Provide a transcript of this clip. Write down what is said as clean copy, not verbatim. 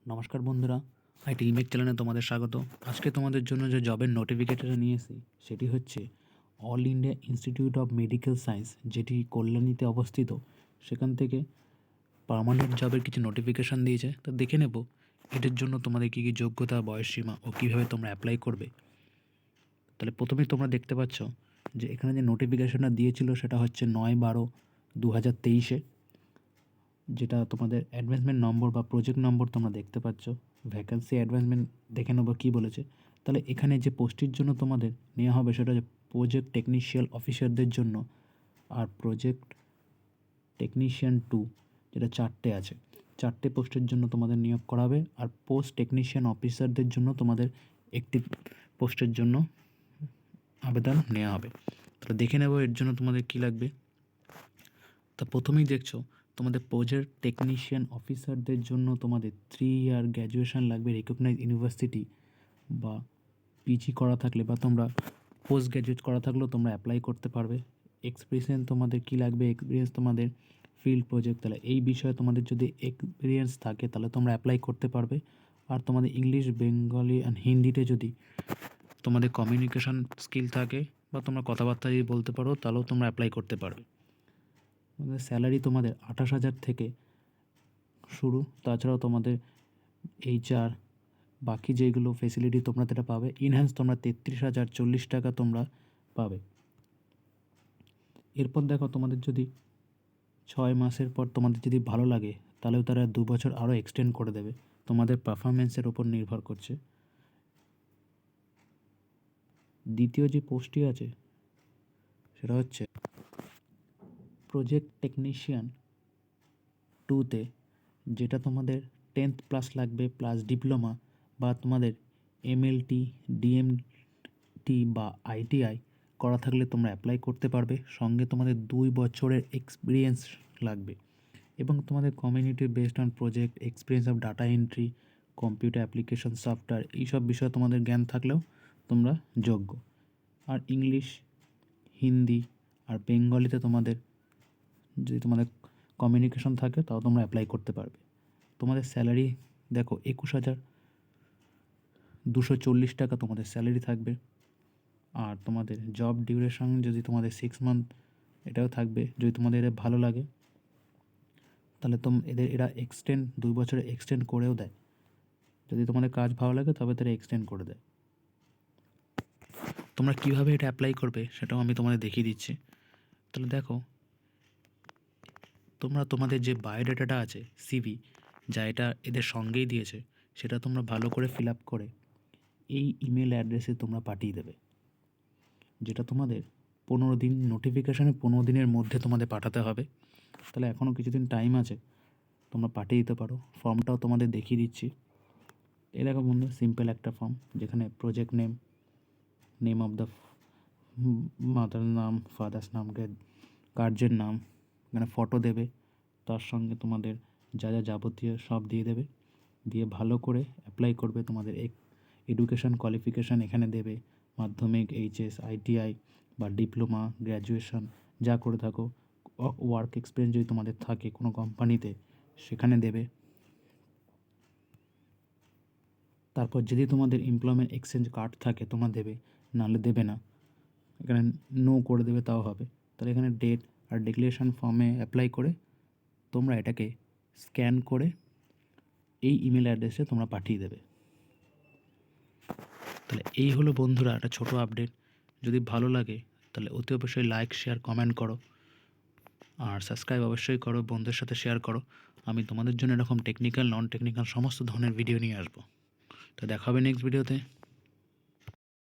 নমস্কার বন্ধুরা, আইটি ইমেক চ্যানেলে তোমাদের স্বাগত। আজকে তোমাদের জন্য যে জবের নোটিফিকেশন নিয়ে এসেছি সেটি হচ্ছে all India institute of medical science, যেটি কল্যাণীতে অবস্থিত। সেখান থেকে পার্মানেন্ট জবের কিছু নোটিফিকেশান দিয়েছে, তো দেখে নেব এটার জন্য তোমাদের কী কী যোগ্যতা, বয়সসীমা ও কীভাবে তোমরা অ্যাপ্লাই করবে। তাহলে প্রথমেই তোমরা দেখতে পাচ্ছ যে এখানে যে নোটিফিকেশনটা দিয়েছিল সেটা হচ্ছে 9/12/2023-এ, যেটা তোমাদের অ্যাডভান্সমেন্ট নম্বর বা প্রজেক্ট নম্বর তোমরা দেখতে পাচ্ছ। ভ্যাকেন্সি অ্যাডভান্সমেন্ট দেখে নেবো কী বলেছে। তাহলে এখানে যে পোস্টটির জন্য তোমাদের নেওয়া হবে সেটা হচ্ছে প্রজেক্ট টেকনিশিয়াল অফিসারদের জন্য, আর প্রজেক্ট টেকনিশিয়ান 2, যেটা 4টে আছে। 4টে পোস্টের জন্য তোমাদের নিয়োগ করা হবে। আর পোস্ট টেকনিশিয়ান অফিসারদের জন্য তোমাদের একটি পোস্টের জন্য আবেদন নেওয়া হবে। তাহলে দেখে নেব এর জন্য তোমাদের কী লাগবে। তা প্রথমেই দেখছো তোমাদের প্রজেক্ট টেকনিশিয়ান অফিসারদের জন্য তোমাদের 3 ইয়ার গ্র্যাজুয়েশন লাগবে রিকগনাইজ ইউনিভার্সিটি, বা পিজি করা থাকলে বা তোমরা পোস্ট গ্র্যাজুয়েট করা থাকলেও তোমরা অ্যাপ্লাই করতে পারবে। এক্সপিরিয়েন্স তোমাদের কী লাগবে, এক্সপিরিয়েন্স তোমাদের ফিল্ড প্রজেক্ট, তাহলে এই বিষয়ে তোমাদের যদি এক্সপিরিয়েন্স থাকে তাহলে তোমরা অ্যাপ্লাই করতে পারবে। আর তোমাদের ইংলিশ, বেঙ্গলি অ্যান্ড হিন্দিতে যদি তোমাদের কমিউনিকেশন স্কিল থাকে বা তোমরা কথাবার্তা যদি বলতে পারো তাহলেও তোমরা অ্যাপ্লাই করতে পারবে। স্যালারি তোমাদের 28,000 থেকে শুরু। তাছাড়াও তোমাদের HR বাকি যেগুলো ফেসিলিটি তোমরা যেটা পাবে, ইনহ্যান্স তোমরা 33,040 টাকা তোমরা পাবে। এরপর দেখো তোমাদের যদি 6 মাসের পর তোমাদের যদি ভালো লাগে তাহলেও তারা 2 বছর আরও এক্সটেন্ড করে দেবে, তোমাদের পারফরমেন্সের ওপর নির্ভর করছে। দ্বিতীয় যে পোস্টটি আছে সেটা হচ্ছে প্রজেক্ট টেকনিশিয়ান 2-তে, যেটা তোমাদের 10th প্লাস লাগবে প্লাস ডিপ্লোমা, বা তোমাদের MLT, DMT বা ITI করা থাকলে তোমরা অ্যাপ্লাই করতে পারবে। সঙ্গে তোমাদের 2 বছরের এক্সপিরিয়েন্স লাগবে এবং তোমাদের community based on project experience of data entry, computer application software, এইসব বিষয়ে তোমাদের জ্ঞান থাকলেও তোমরা যোগ্য। আর ইংলিশ, হিন্দি আর বেঙ্গলিতে তোমাদের যদি তোমাদের কমিউনিকেশন থাকে তাও তোমরা অ্যাপ্লাই করতে পারবে। তোমাদের স্যালারি দেখো 21,240 টাকা তোমাদের স্যালারি থাকবে। আর তোমাদের জব ডিউরেশন যদি তোমাদের 6 মান্থ এটাও থাকবে। যদি তোমাদের এদের ভালো লাগে তাহলে এরা এক্সটেন্ড 2 বছরে এক্সটেন্ড করেও দেয়। যদি তোমাদের কাজ ভালো লাগে তবে তারা এক্সটেন্ড করে দেয়। তোমরা কীভাবে এটা অ্যাপ্লাই করবে সেটাও আমি তোমাদের দেখিয়ে দিচ্ছি। তাহলে দেখো, তোমরা তোমাদের যে বায়োডাটাটা আছে, CV, যা এটা এদের সঙ্গেই দিয়েছে, সেটা তোমরা ভালো করে ফিল আপ করে এই ইমেল অ্যাড্রেসে তোমরা পাঠিয়ে দেবে, যেটা তোমাদের 15 দিন, নোটিফিকেশানে 15 দিনের মধ্যে তোমাদের পাঠাতে হবে। তাহলে এখনও কিছুদিন টাইম আছে, তোমরা পাঠিয়ে দিতে পারো। ফর্মটাও তোমাদের দেখিয়ে দিচ্ছি। এই দেখো বন্ধু, সিম্পল একটা ফর্ম, যেখানে project name, name of the mother নাম, ফাদার্স নাম, গার্জেন নাম, এখানে ফটো দেবে, তার সঙ্গে তোমাদের যা যা যাবতীয় সব দিয়ে দেবে। দিয়ে ভালো করে অ্যাপ্লাই করবে। তোমাদের এডুকেশান কোয়ালিফিকেশান এখানে দেবে, মাধ্যমিক, HS, ITI বা ডিপ্লোমা, গ্র্যাজুয়েশন যা করে থাকো। ওয়ার্ক এক্সপিরিয়েন্স যদি তোমাদের থাকে কোনো কোম্পানিতে সেখানে দেবে। তারপর যদি তোমাদের এমপ্লয়মেন্ট এক্সচেঞ্জ কার্ড থাকে তোমরা দেবে, নাহলে দেবে না। এখানে নো করে দেবে তাও হবে। তাহলে এখানে ডেট আর ডিক্লারেশন ফর্মে অ্যাপ্লাই করে তোমরা এটাকে স্ক্যান করে এই ইমেল অ্যাড্রেসে তোমরা পাঠিয়ে দেবে। তাহলে এই হলো বন্ধুরা একটা ছোটো আপডেট। যদি ভালো লাগে তাহলে অতি অবশ্যই লাইক, শেয়ার, কমেন্ট করো, আর সাবস্ক্রাইব অবশ্যই করো, বন্ধুদের সাথে শেয়ার করো। আমি তোমাদের জন্য এরকম টেকনিক্যাল, নন টেকনিক্যাল সমস্ত ধরনের ভিডিও নিয়ে আসবো। তো দেখা হবে নেক্সট ভিডিওতে।